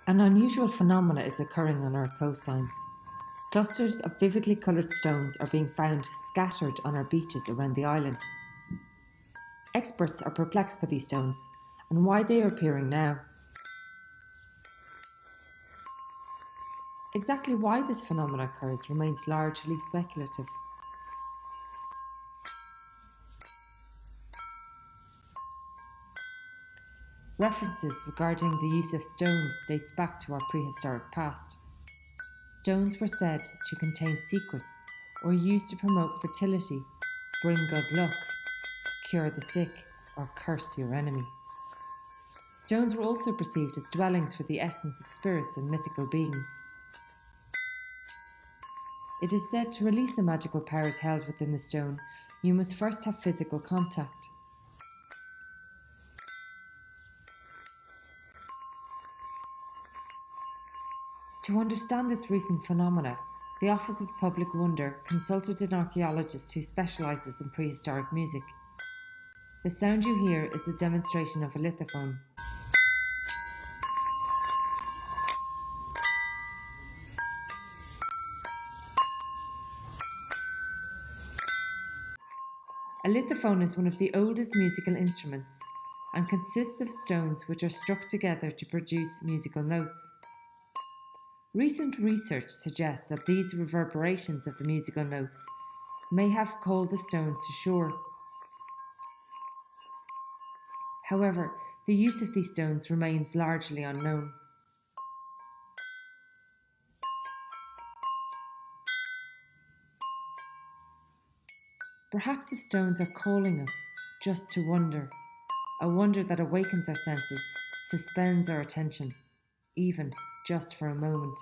An unusual phenomenon is occurring on our coastlines. Clusters of vividly coloured stones are being found scattered on our beaches around the island. Experts are perplexed by these stones and why they are appearing now. Exactly why this phenomenon occurs remains largely speculative. References regarding the use of stones dates back to our prehistoric past. Stones were said to contain secrets or used to promote fertility, bring good luck, cure the sick, or curse your enemy. Stones were also perceived as dwellings for the essence of spirits and mythical beings. It is said to release the magical powers held within the stone, you must first have physical contact. To understand this recent phenomena, the Office of Public Wonder consulted an archaeologist who specialises in prehistoric music. The sound you hear is a demonstration of a lithophone. A lithophone is one of the oldest musical instruments and consists of stones which are struck together to produce musical notes. Recent research suggests that these reverberations of the musical notes may have called the stones to shore. However, the use of these stones remains largely unknown. Perhaps the stones are calling us just to wonder, a wonder that awakens our senses, suspends our attention, even just for a moment.